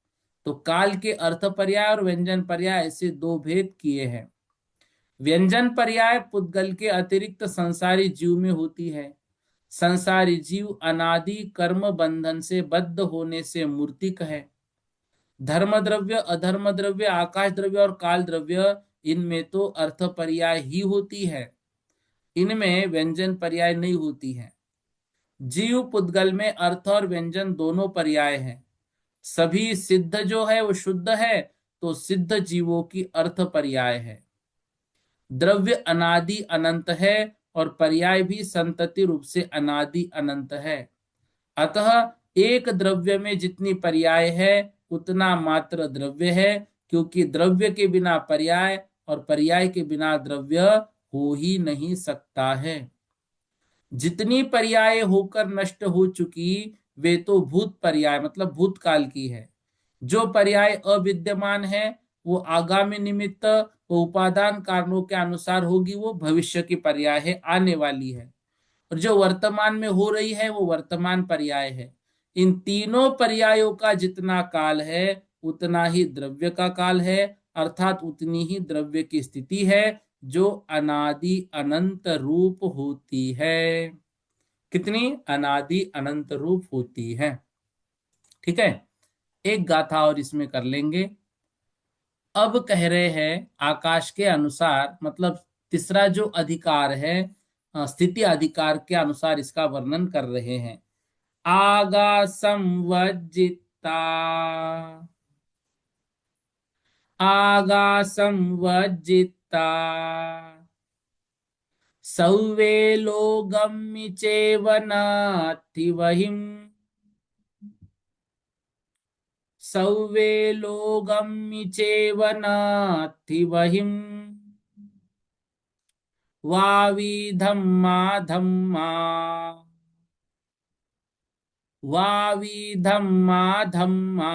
तो काल के अर्थ पर्याय और व्यंजन पर्याय ऐसे दो भेद किए हैं। व्यंजन पर्याय पुद्गल के अतिरिक्त संसारी जीव में होती है। संसारी जीव अनादि कर्म बंधन से बद्ध होने से मूर्तिक है। धर्म द्रव्य, अधर्म द्रव्य, आकाश द्रव्य और काल द्रव्य, इनमें तो अर्थ पर्याय ही होती है, इनमें व्यंजन पर्याय नहीं होती है। जीव पुद्गल में अर्थ और व्यंजन दोनों पर्याय हैं। सभी सिद्ध जो है वो शुद्ध है, तो सिद्ध जीवों की अर्थ पर्याय है। द्रव्य अनादि अनंत है और पर्याय भी संतति रूप से अनादि अनंत है। अतः एक द्रव्य में जितनी पर्याय है उतना मात्र द्रव्य है, क्योंकि द्रव्य के बिना पर्याय और पर्याय के बिना द्रव्य हो ही नहीं सकता है। जितनी पर्याय होकर नष्ट हो चुकी वे तो भूत पर्याय मतलब भूतकाल की है। जो पर्याय अविद्यमान है वो आगामी निमित्त वो उपादान कारणों के अनुसार होगी, वो भविष्य की पर्याय है, आने वाली है। और जो वर्तमान में हो रही है वो वर्तमान पर्याय है। इन तीनों पर्यायों का जितना काल है उतना ही द्रव्य का काल है, अर्थात उतनी ही द्रव्य की स्थिति है जो अनादि अनंत रूप होती है। कितनी? अनादि अनंत रूप होती है। ठीक है, एक गाथा और इसमें कर लेंगे। अब कह रहे हैं आकाश के अनुसार, मतलब तीसरा जो अधिकार है स्थिति अधिकार के अनुसार इसका वर्णन कर रहे हैं। आगासम वज्जिता, आगासम वज्जिता सौवे लोगम्मि चैव नात्ति वहिम्, सौवे लोगम्मि चैव नात्ति वहिम् वावी धम्मा धम्मा, वावी धम्मा धम्मा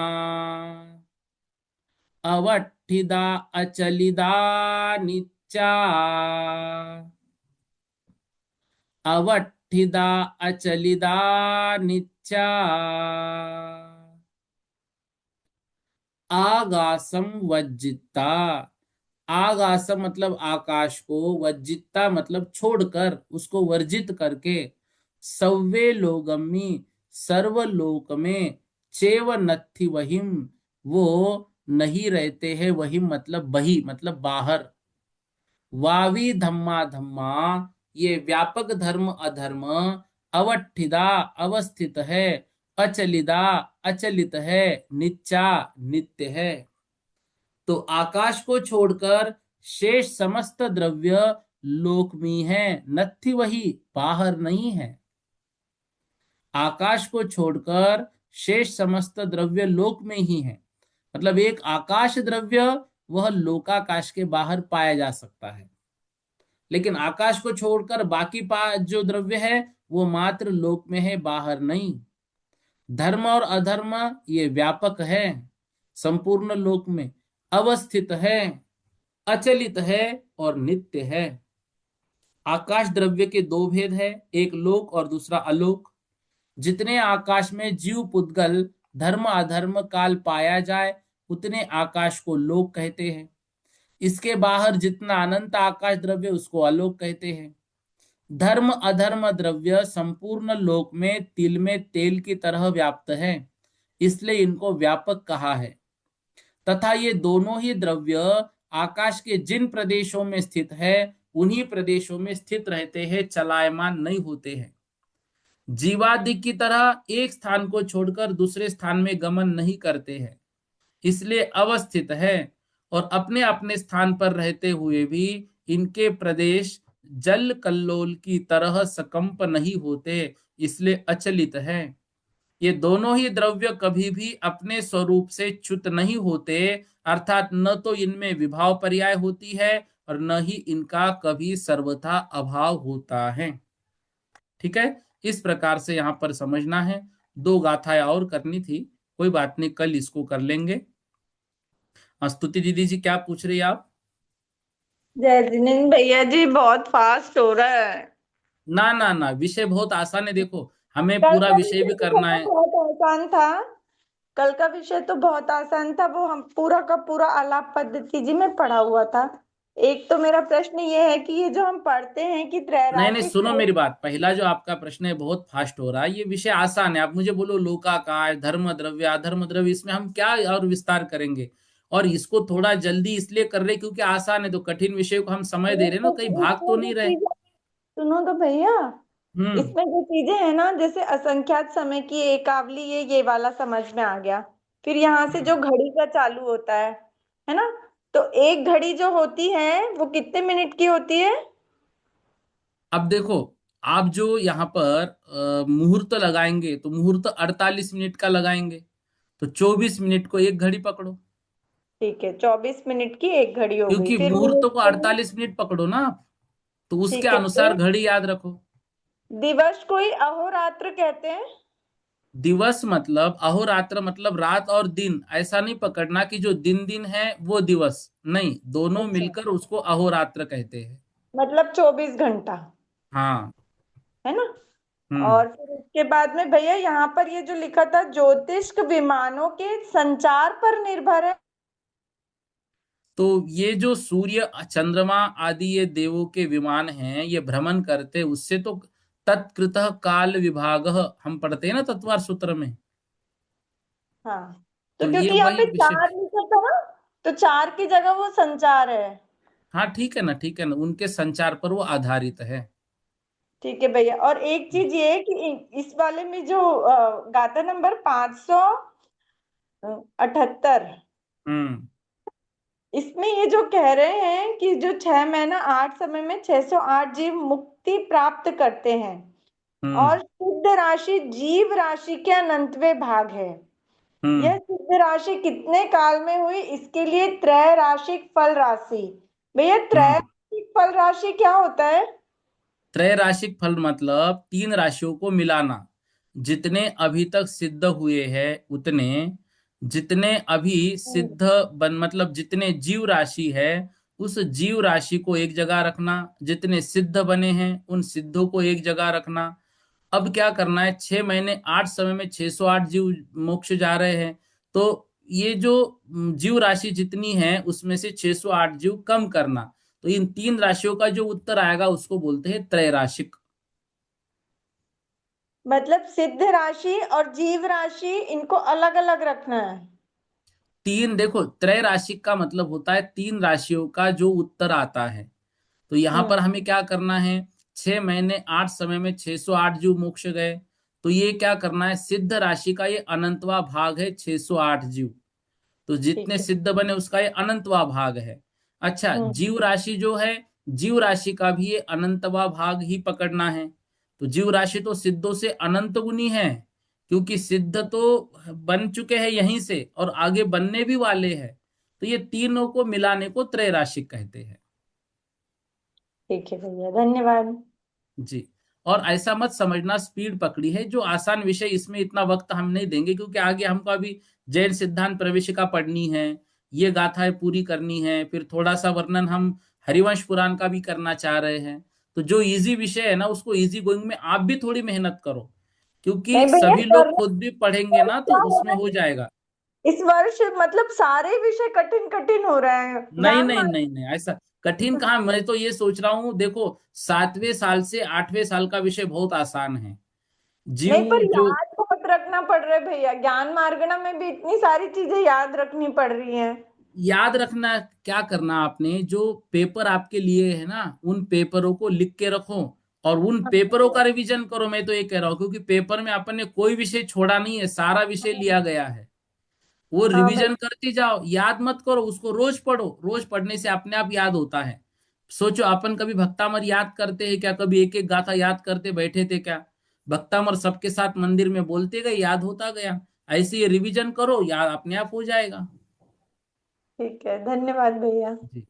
अवट्ठिदा अचलिदा निच्चा, अवट्ठिदा अचलिदा निच्चा आगासम वज्जिता। आगासम मतलब आकाश को, वज्जिता मतलब छोड़कर, उसको वर्जित करके, सव्वे लोगम्मी सर्वलोक में, चेव नत्थि वहिम वो नहीं रहते हैं, वही मतलब बही मतलब बाहर, वावी धम्मा धम्मा ये व्यापक धर्म अधर्म, अवट्ठिदा अवस्थित है, अचलिदा अचलित है, निच्चा नित्य है। तो आकाश को छोड़कर शेष समस्त द्रव्य लोक में है, नत्थि वही बाहर नहीं है। आकाश को छोड़कर शेष समस्त द्रव्य लोक में ही है, मतलब एक आकाश द्रव्य वह लोकाकाश के बाहर पाया जा सकता है, लेकिन आकाश को छोड़कर बाकी जो द्रव्य है वो मात्र लोक में है, बाहर नहीं। धर्म और अधर्म ये व्यापक है, संपूर्ण लोक में अवस्थित है, अचलित है और नित्य है। आकाश द्रव्य के दो भेद है, एक लोक और दूसरा अलोक। जितने आकाश में जीव पुद्गल धर्म अधर्म काल पाया जाए उतने आकाश को लोक कहते हैं। इसके बाहर जितना अनंत आकाश द्रव्य उसको आलोक कहते हैं। धर्म अधर्म द्रव्य संपूर्ण लोक में तेल की तरह व्याप्त है, इसलिए इनको व्यापक कहा है। तथा ये दोनों ही द्रव्य आकाश के जिन प्रदेशों में स्थित है उन्हीं प्रदेशों में स्थित रहते हैं, चलायमान नहीं होते हैं। जीवादि की तरह एक स्थान को छोड़कर दूसरे स्थान में गमन नहीं करते हैं, इसलिए अवस्थित है। और अपने अपने स्थान पर रहते हुए भी इनके प्रदेश जल कल्लोल की तरह सकंप नहीं होते, इसलिए अचलित है। ये दोनों ही द्रव्य कभी भी अपने स्वरूप से च्युत नहीं होते, अर्थात न तो इनमें विभाव पर्याय होती है और न ही इनका कभी सर्वथा अभाव होता है। ठीक है, इस प्रकार से यहां पर समझना है। दो गाथाएं और करनी थी, कोई बात नहीं, कल इसको कर लेंगे। स्तुति दीदी जी क्या पूछ रही है आप? जय जिनेन्द्र भैया जी, बहुत फास्ट हो रहा है। ना ना ना, विषय बहुत आसान है, देखो हमें कल पूरा का विषय विषय भी तो करना भैया है। बहुत आसान था। कल का विषय तो बहुत आसान था, वो हम पूरा का पूरा आलाप पद्धति जी में पढ़ा हुआ था। एक तो मेरा प्रश्न ये है कि ये जो हम पढ़ते हैं कि नहीं नहीं, त्रैराशिक सुनो फल। मेरी बात, पहला जो आपका प्रश्न है बहुत फास्ट हो रहा है, ये विषय आसान है। आप मुझे बोलो लोकाकाश धर्म द्रव्य अधर्म द्रव्य, इसमें हम क्या और विस्तार करेंगे? और इसको थोड़ा जल्दी इसलिए कर रहे क्योंकि आसान है, तो कठिन विषय को हम समय दे रहे हैं ना, तो कहीं भाग तो इसमें जो नहीं रहे। चीजें, सुनो तो भैया, हम्म। इसमें जो चीजें है ना, जैसे असंख्यात समय की एकावली, ये वाला समझ में आ गया। फिर यहाँ से जो हम्म। घड़ी का चालू होता है ना? तो एक घड़ी जो होती है वो कितने मिनट की होती है? अब देखो, आप जो यहाँ पर मुहूर्त लगाएंगे तो मुहूर्त 48 मिनट का लगाएंगे, तो 24 मिनट को एक घड़ी पकड़ो। ठीक है, 24 मिनट की एक घड़ी हो गई। क्योंकि फिर मुहूर्त को मुहूर्त में, 48 मिनट पकड़ो ना आप, तो उसके ठीक है, अनुसार फिर घड़ी याद रखो। दिवस को ही अहोरात्र कहते हैं। दिवस मतलब अहोरात्र मतलब रात और दिन, ऐसा नहीं पकड़ना कि जो दिन दिन है वो दिवस, नहीं, दोनों अच्छा, मिलकर उसको अहोरात्र कहते हैं। मतलब 24 घंटा, हाँ। है ना? हम्म। और फिर उसके बाद में भैया यहाँ पर ये जो लिखा था, ज्योतिष विमानों के संचार पर निर्भर है। तो ये जो सूर्य चंद्रमा आदि ये देवों के विमान हैं, ये भ्रमण करते, उससे तो तत्कृतः काल विभाग हम पढ़ते हैं ना तत्वार सूत्र में। हाँ, तो तो ये क्योंकि यहाँ वही पे विषय। चार लिखा था ना, तो चार की जगह वो संचार है। हाँ ठीक है ना, ठीक है ना, उनके संचार पर वो आधारित है। ठीक है भैया, और एक चीज ये है कि इस वाले में जो गाथा नंबर 578, हम्म। इसमें ये जो कह रहे हैं कि जो 6 महीना 8 समय में 608 जीव मुक्ति प्राप्त करते हैं, हम्म। और सिद्ध राशि जीव राशि के अनंतवें भाग है। हम्म। यह सिद्ध राशि कितने काल में हुई, इसके लिए त्रैराशिक फल राशि। भैया हम्म। त्रैराशिक फल राशि क्या होता है? त्रैराशिक फल मतलब तीन राशियों को मिलाना। जितने अभी तक सिद्ध हुए हैं उतने, जितने अभी हम्म, सिद्ध बन मतलब जितने जीव राशि है, उस जीव राशि को एक जगह रखना, जितने सिद्ध बने हैं उन सिद्धों को एक जगह रखना। अब क्या करना है, 6 महीने 8 समय में 608 जीव मोक्ष जा रहे हैं, तो ये जो जीव राशि जितनी है उसमें से 608 जीव कम करना। तो इन तीन राशियों का जो उत्तर आएगा उसको बोलते हैं त्रैराशिक। मतलब सिद्ध राशि और जीव राशि इनको अलग अलग रखना है। तीन, देखो त्रैराशिक का मतलब होता है तीन राशियों का जो उत्तर आता है। तो यहां हम्म, पर हमें क्या करना है, 6 महीने 8 समय में 608 जीव मोक्ष गए, तो ये क्या करना है, सिद्ध राशि का ये अनंतवा भाग है 608 जीव। तो जितने ठीक है। सिद्ध बने उसका ये अनंतवा भाग है। अच्छा, जीव हम्म, राशि जो है, जीव राशि का भी ये अनंतवा भाग ही पकड़ना है। तो जीव राशि तो सिद्धों से अनंत गुनी है, क्योंकि सिद्ध तो बन चुके हैं यहीं से और आगे बनने भी वाले हैं। तो ये तीनों को मिलाने को त्रैराशिक कहते हैं। ठीक है भैया, धन्यवाद। जी। और ऐसा मत समझना स्पीड पकड़ी है, जो आसान विषय इसमें इतना वक्त हम नहीं देंगे, क्योंकि आगे हमको अभी जैन सिद्धांत प्रवेशिका पढ़नी है, ये गाथाएं पूरी करनी है, फिर थोड़ा सा वर्णन हम हरिवंश पुराण का भी करना चाह रहे हैं। तो जो इजी विषय है ना उसको इजी गोइंग में आप भी थोड़ी मेहनत करो, क्योंकि नहीं भैया, सभी लोग खुद भी पढ़ेंगे वर्ष ना तो क्या हो उसमें रहा हो है जाएगा। इस वर्ष? मतलब सारे विषय कठिन कठिन हो रहे हैं, नहीं ज्ञान नहीं नहीं नहीं, ऐसा कठिन मार्ग। कहाँ, मैं तो ये सोच रहा हूँ, देखो 7वें साल से 8वें साल का विषय बहुत आसान है। नहीं, पर जीव जो याद बहुत रखना पड़ रहा है भैया, ज्ञान मार्गना में भी इतनी सारी चीजें याद रखनी पड़ रही हैं। याद रखना, क्या करना आपने, जो पेपर आपके लिए है ना उन पेपरों को लिख के रखो, और उन पेपरों का रिवीजन करो। मैं तो ये कह रहा हूँ, क्योंकि पेपर में अपन ने कोई विषय छोड़ा नहीं है, सारा विषय लिया गया है। वो हाँ भाई। रिवीजन करते जाओ, याद मत करो, उसको रोज पढ़ो, रोज पढ़ने से अपने आप याद होता है। सोचो, अपन कभी भक्तामर याद करते हैं क्या, कभी एक एक गाथा याद करते बैठे थे क्या? भक्तामर सबके साथ मंदिर में बोलते गए, याद होता गया। ऐसे ये रिवीजन करो, याद अपने आप हो जाएगा। ठीक है, धन्यवाद भैया। जी।